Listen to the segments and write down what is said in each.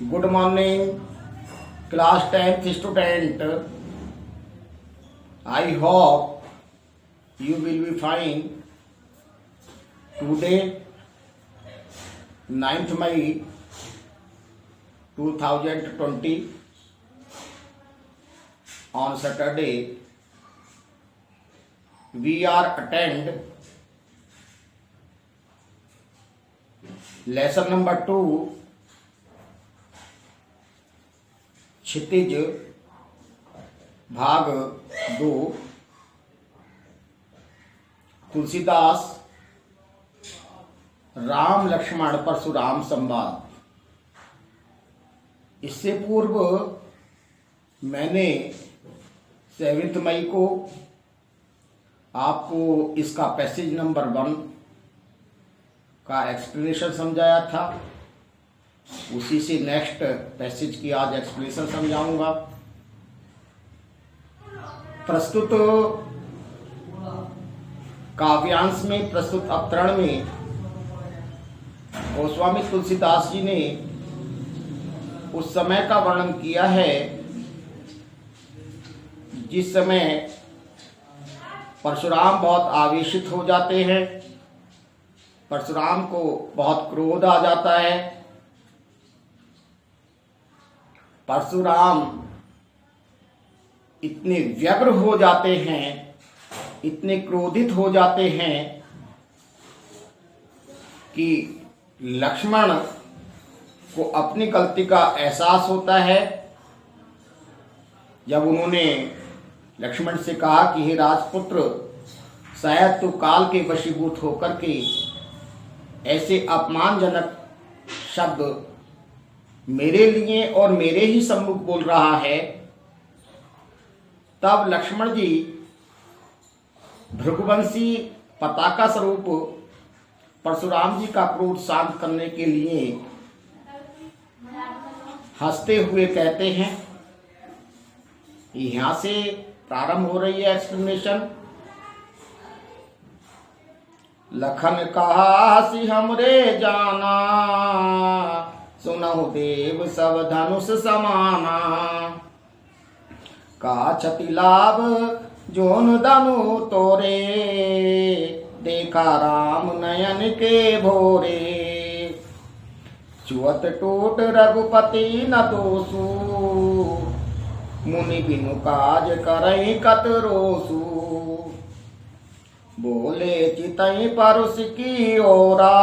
Good morning, class 10th student. I hope you will be fine. Today, 9th May 2020, on Saturday, we are attend lesson number 2, क्षितिज भाग 2, तुलसीदास राम लक्ष्मण परशुराम संवाद। इससे पूर्व मैंने 7 मई को आपको इसका पैसेज नंबर 1 का एक्सप्लेनेशन समझाया था। उसी से नेक्स्ट पैसेज की आज एक्सप्लेनेशन समझाऊंगा। प्रस्तुत काव्यांश में, प्रस्तुत अवतरण में गोस्वामी तुलसीदास जी ने उस समय का वर्णन किया है जिस समय परशुराम बहुत आवेशित हो जाते हैं, परशुराम को बहुत क्रोध आ जाता है। परशुराम इतने व्यग्र हो जाते हैं, इतने क्रोधित हो जाते हैं कि लक्ष्मण को अपनी गलती का एहसास होता है। जब उन्होंने लक्ष्मण से कहा कि हे राजपुत्र, शायद तू काल के वशीभूत होकर के ऐसे अपमानजनक शब्द मेरे लिए और मेरे ही सम्मुख बोल रहा है, तब लक्ष्मण जी भृगुवंशी पताका स्वरूप परशुराम जी का क्रोध शांत करने के लिए हंसते हुए कहते हैं। यहां से प्रारंभ हो रही है एक्सप्लेनेशन। लखन कहा सी हमरे जाना, सुनहु देव सब धनुष समाना। का क्षति लाभ जोन धनु तोरे, देखा राम नयन के भोरे। चुअत टूट रघुपति न दोसु, मुनि बिनु काज करई कत रोसु। बोले चितई परुष की ओरा,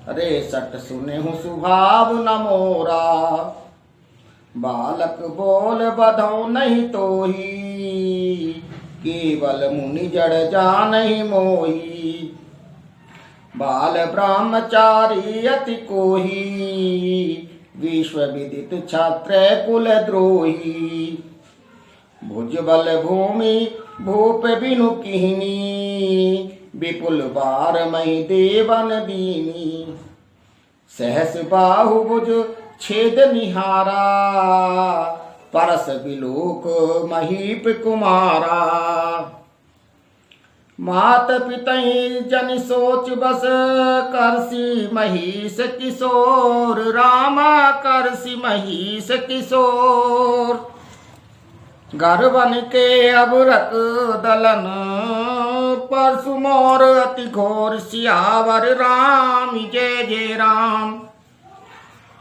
रे सट सुने हूँ सुभाव न मोरा। बालक बोल बधौ नहीं तो ही, केवल मुनि जड़ जा नहीं मोही। बाल ब्रह्मचारी अति कोही, विश्व विदित छात्र कुल द्रोही। भुज बल भूमि भूप बिनु किहनी, विपुल बार मई देवन दीनी। सहस बाहु भुज छेद निहारा, परस विलोक महीप कुमारा। मात पितई जन सोच बस, करसी महिष किशोर। रामा करसी महिष किशोर। गर्वन के अब रख दलन, परसु मोर अति घोर। सियावर राम जय जय राम,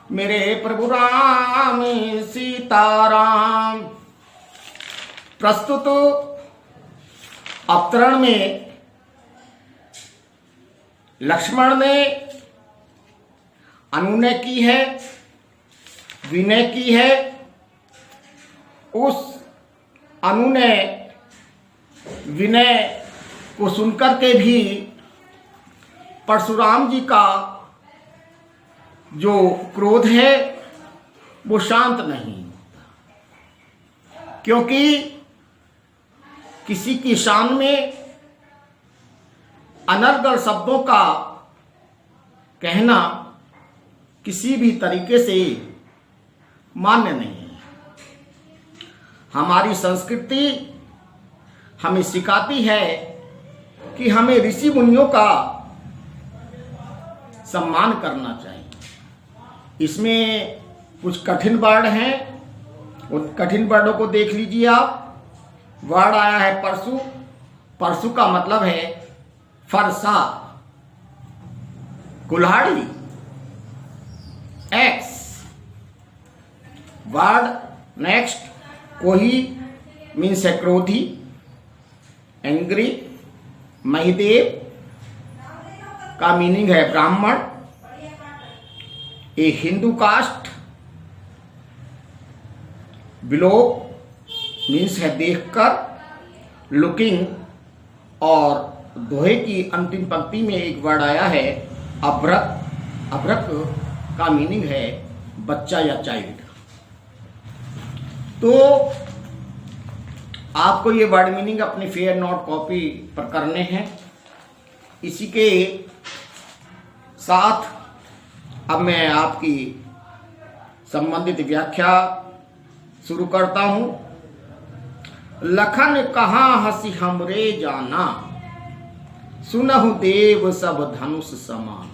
मेरे प्रभु राम सीताराम। प्रस्तुत अवतरण में लक्ष्मण ने अनुनय की है, विनय की है। उस अनुनय विनय को सुनकर के भी परशुराम जी का जो क्रोध है वो शांत नहीं, क्योंकि किसी की शान में अनर्गल शब्दों का कहना किसी भी तरीके से मान्य नहीं है। हमारी संस्कृति हमें सिखाती है कि हमें ऋषि मुनियों का सम्मान करना चाहिए। इसमें कुछ कठिन वर्ड हैं, उन कठिन वर्डों को देख लीजिए आप। वर्ड आया है परसु। परसु का मतलब है फरसा, कुल्हाड़ी, एक्स। वर्ड नेक्स्ट कोही मीन्स है क्रोधी, एंग्री। महिदेव का मीनिंग है ब्राह्मण। ए हिंदू कास्ट। बिलो मीन्स है देखकर, लुकिंग। और दोहे की अंतिम पंक्ति में एक वर्ड आया है अभ्रक। अभ्रक का मीनिंग है बच्चा या चाइल्ड। तो आपको ये वर्ड मीनिंग अपनी फेयर नोट कॉपी पर करने हैं। इसी के साथ अब मैं आपकी संबंधित व्याख्या शुरू करता हूं। लखन कहाँ हंसी हमरे जाना, सुनहु देव सब धनुष समान।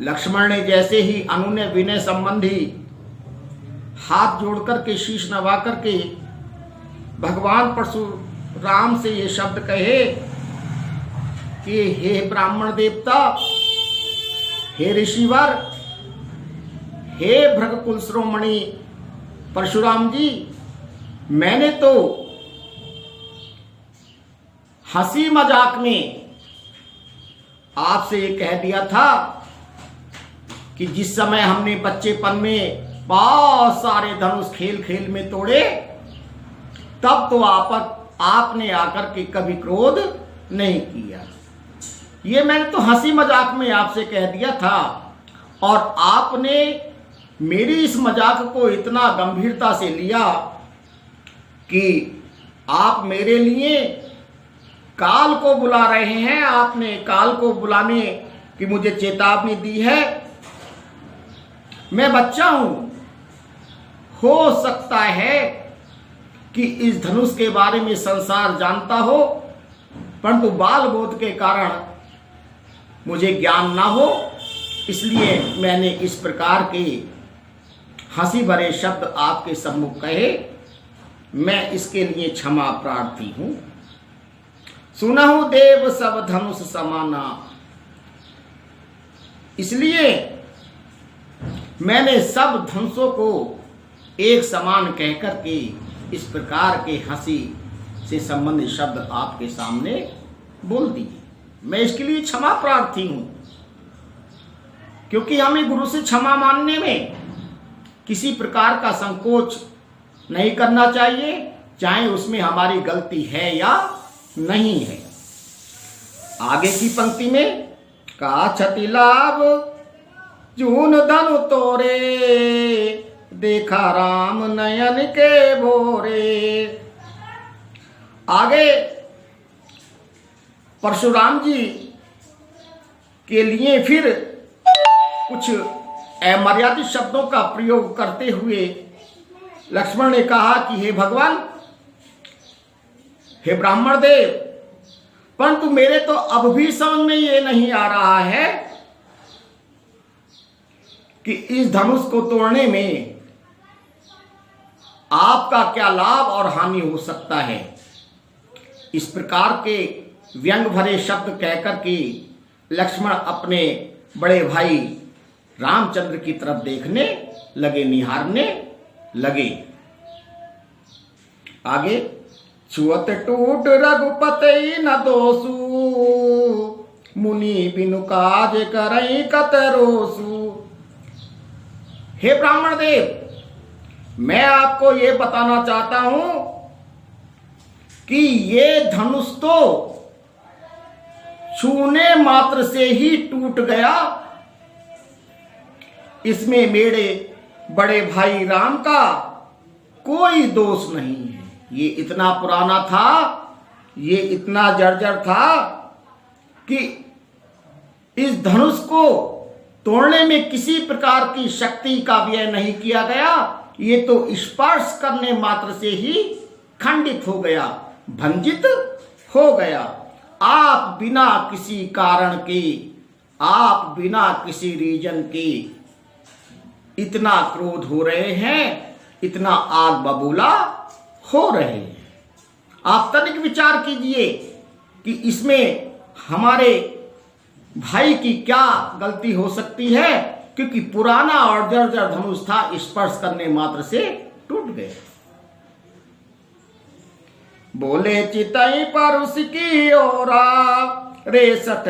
लक्ष्मण ने जैसे ही अनुनय विनय संबंधी हाथ जोड़कर के शीश नवा करके भगवान परशुराम से ये शब्द कहे कि हे ब्राह्मण देवता, हे ऋषिवर, हे भृगकुल शिरोमणि परशुराम जी, मैंने तो हंसी मजाक में आपसे ये कह दिया था कि जिस समय हमने बच्चेपन में बहुत सारे धनुष खेल खेल में तोड़े, तब तो आपने आकर के कभी क्रोध नहीं किया। ये मैंने तो हंसी मजाक में आपसे कह दिया था, और आपने मेरी इस मजाक को इतना गंभीरता से लिया कि आप मेरे लिए काल को बुला रहे हैं। आपने काल को बुलाने की मुझे चेतावनी दी है। मैं बच्चा हूं, हो सकता है कि इस धनुष के बारे में संसार जानता हो, परंतु बाल बोध के कारण मुझे ज्ञान ना हो, इसलिए मैंने इस प्रकार के हंसी भरे शब्द आपके सम्मुख कहे। मैं इसके लिए क्षमा प्रार्थी हूं। सुनहु देव सब धनुष समाना, इसलिए मैंने सब धनुषों को एक समान कहकर के इस प्रकार के हंसी से संबंधित शब्द आपके सामने बोल दिए। मैं इसके लिए क्षमा प्रार्थी हूं, क्योंकि हमें गुरु से क्षमा मांगने में किसी प्रकार का संकोच नहीं करना चाहिए, चाहे उसमें हमारी गलती है या नहीं है। आगे की पंक्ति में का छति लाभ जून धनु तोरे, देखा राम नयन के भोरे। आगे परशुराम जी के लिए फिर कुछ अमर्यादित शब्दों का प्रयोग करते हुए लक्ष्मण ने कहा कि हे भगवान, हे ब्राह्मण देव, परंतु मेरे तो अब भी समझ में ये नहीं आ रहा है कि इस धनुष को तोड़ने में आपका क्या लाभ और हानि हो सकता है। इस प्रकार के व्यंग भरे शब्द कहकर के लक्ष्मण अपने बड़े भाई रामचंद्र की तरफ देखने लगे, निहारने लगे। आगे छुअत टूट रघुपति न दोसु, मुनि बिनु काज करई कतरोसु। हे ब्राह्मण देव, मैं आपको ये बताना चाहता हूं कि ये धनुष तो छूने मात्र से ही टूट गया। इसमें मेरे बड़े भाई राम का कोई दोष नहीं है। ये इतना पुराना था, ये इतना जर्जर था कि इस धनुष को तोड़ने में किसी प्रकार की शक्ति का व्यय नहीं किया गया। ये तो स्पर्श करने मात्र से ही खंडित हो गया, भंजित हो गया। आप बिना किसी कारण के, आप बिना किसी रीजन के इतना क्रोध हो रहे हैं, इतना आग बबूला हो रहे हैं। आप तनिक विचार कीजिए कि इसमें हमारे भाई की क्या गलती हो सकती है, क्योंकि पुराना और जर्जर धनुष था, स्पर्श करने मात्र से टूट गए। बोले चितई पर उसकी ओरा, रे सठ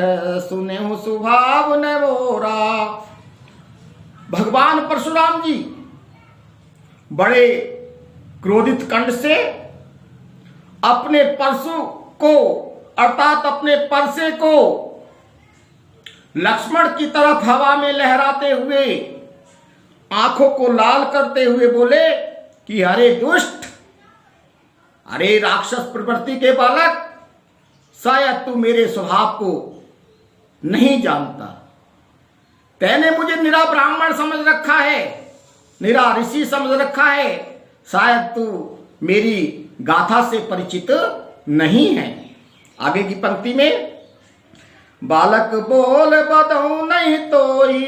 सुने सुभाव न वोरा। भगवान परशुराम जी बड़े क्रोधित कंठ से अपने परशु को अर्थात अपने परसे को लक्ष्मण की तरफ हवा में लहराते हुए आंखों को लाल करते हुए बोले कि अरे दुष्ट, अरे राक्षस प्रवृत्ति के बालक, शायद तू मेरे स्वभाव को नहीं जानता। तैने मुझे निरा ब्राह्मण समझ रखा है, निरा ऋषि समझ रखा है, शायद तू मेरी गाथा से परिचित नहीं है। आगे की पंक्ति में बालक बोल बदऊ नहीं तोई,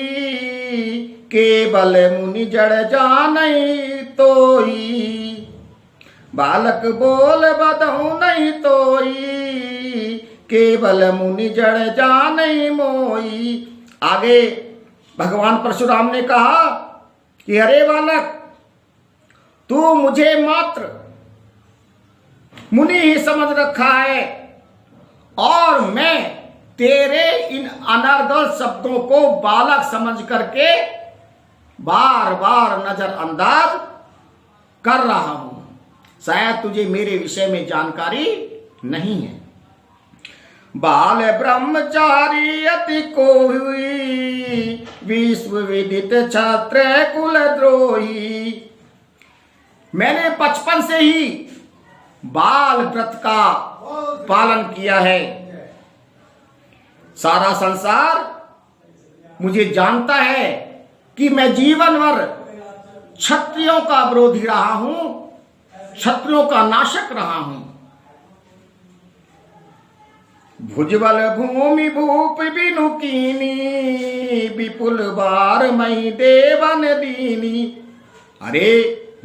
केवल मुनि जड़ जानई तोई। बालक बोल बदऊ नहीं तोई, केवल मुनि जड़ जानई मोई। आगे भगवान परशुराम ने कहा कि अरे बालक, तू मुझे मात्र मुनि ही समझ रखा है और मैं तेरे इन अनर्गल शब्दों को बालक समझ करके बार बार नजरअंदाज कर रहा हूं। शायद तुझे मेरे विषय में जानकारी नहीं है। बाल ब्रह्मचारी अति को हुई, विश्व विदित छात्र कुल द्रोही। मैंने बचपन से ही बाल व्रत का पालन किया है। सारा संसार मुझे जानता है कि मैं जीवन भर क्षत्रियों का विरोधी रहा हूं, क्षत्रियों का नाशक रहा हूं। भुजबल भूमि भूप बिनु कीनी, विपुल बार मई देवन दीनी। अरे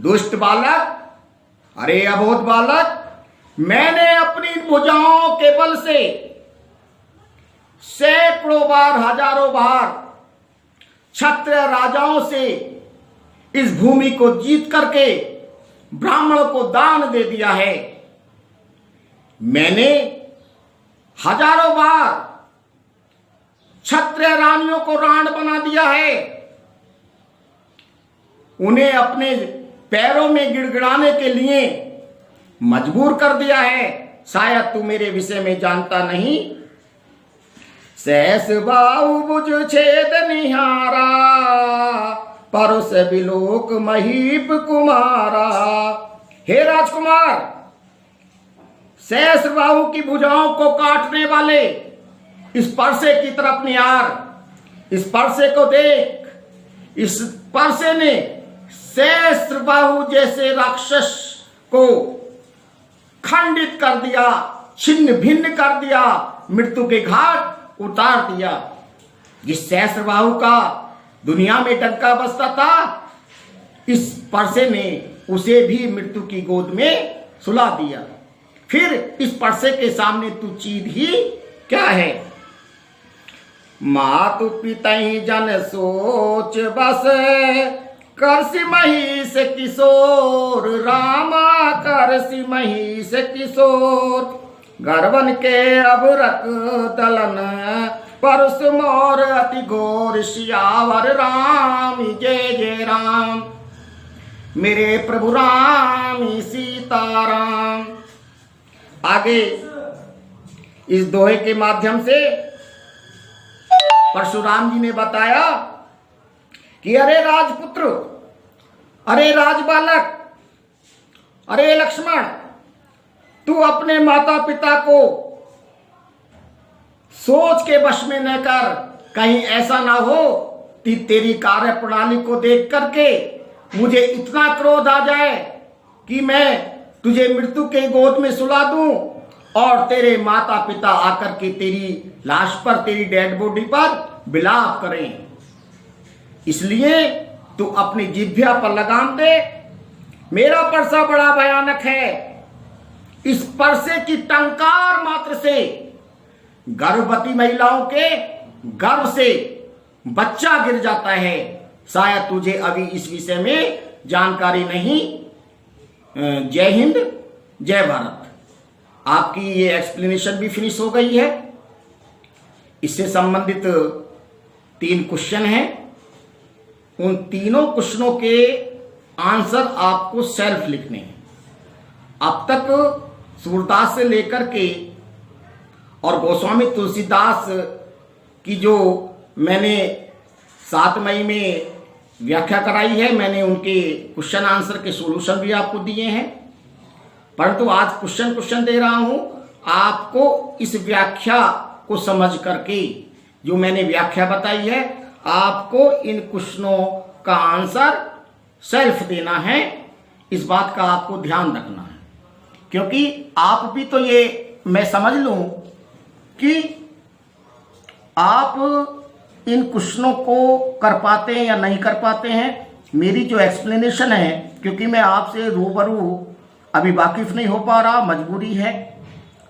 दुष्ट बालक, अरे अबोध बालक, मैंने अपनी भुजाओं के बल से सैकड़ों बार, हजारों बार क्षत्रिय राजाओं से इस भूमि को जीत करके ब्राह्मण को दान दे दिया है। मैंने हजारों बार क्षत्रिय रानियों को राण बना दिया है, उन्हें अपने पैरों में गिड़गिड़ाने के लिए मजबूर कर दिया है। शायद तू मेरे विषय में जानता नहीं। सहस बाहु बुझ छेद निहारा, परुष बिलोक महीप कुमारा। हे राजकुमार, सहस्र बाहु की भुजाओं को काटने वाले इस परसे की तरफ निहार। इस परसे को देख। इस परसे ने सहस्र बाहु जैसे राक्षस को खंडित कर दिया, छिन्न भिन्न कर दिया, मृत्यु के घाट उतार दिया। जिस सहस्र बाहु का दुनिया में डंका बजता था, इस परसे ने उसे भी मृत्यु की गोद में सुला दिया। फिर इस परसे के सामने तू चीज ही क्या है? मातु पितई जन सोच बस, करसी महिष किशोर रामा, करसी महिष किशोर। गर्वन के अब रख दलन, परस मोर अति घोर, सियावर राम जय जय राम। मेरे प्रभु राम सीताराम। आगे इस दोहे के माध्यम से परशुराम जी ने बताया कि अरे राजपुत्र, अरे राजबालक, अरे लक्ष्मण, तू अपने माता पिता को सोच के वश में न कर। कहीं ऐसा ना हो कि तेरी कार्य प्रणाली को देख करके मुझे इतना क्रोध आ जाए कि मैं तुझे मृत्यु के गोद में सुला दूं और तेरे माता पिता आकर के तेरी लाश पर, तेरी डेड बॉडी पर विलाप करें। इसलिए तू अपनी जिह्वा पर लगाम दे। मेरा परसा बड़ा भयानक है। इस परसे की टंकार मात्र से गर्भवती महिलाओं के गर्भ से बच्चा गिर जाता है। शायद तुझे अभी इस विषय में जानकारी नहीं। जय हिंद, जय भारत। आपकी ये एक्सप्लेनेशन भी फिनिश हो गई है। इससे संबंधित 3 क्वेश्चन हैं। उन तीनों क्वेश्चनों के आंसर आपको सेल्फ लिखने हैं। अब तक सूरदास से लेकर के और गोस्वामी तुलसीदास की जो मैंने 7 मई में व्याख्या कराई है, मैंने उनके क्वेश्चन आंसर के सॉल्यूशन भी आपको दिए हैं। परंतु आज क्वेश्चन दे रहा हूं आपको। इस व्याख्या को समझ करके जो मैंने व्याख्या बताई है, आपको इन क्वेश्चनों का आंसर सेल्फ देना है। इस बात का आपको ध्यान रखना है, क्योंकि आप भी तो ये मैं समझ लूं कि आप इन क्वेश्चनों को कर पाते हैं या नहीं कर पाते हैं। मेरी जो एक्सप्लेनेशन है, क्योंकि मैं आपसे रूबरू अभी वाकिफ नहीं हो पा रहा, मजबूरी है,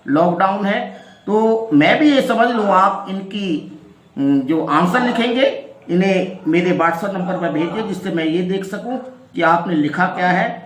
लॉकडाउन है, तो मैं भी ये समझ लूँ आप इनकी जो आंसर लिखेंगे इन्हें मेरे व्हाट्सएप नंबर पर भेजिए, जिससे मैं ये देख सकूं कि आपने लिखा क्या है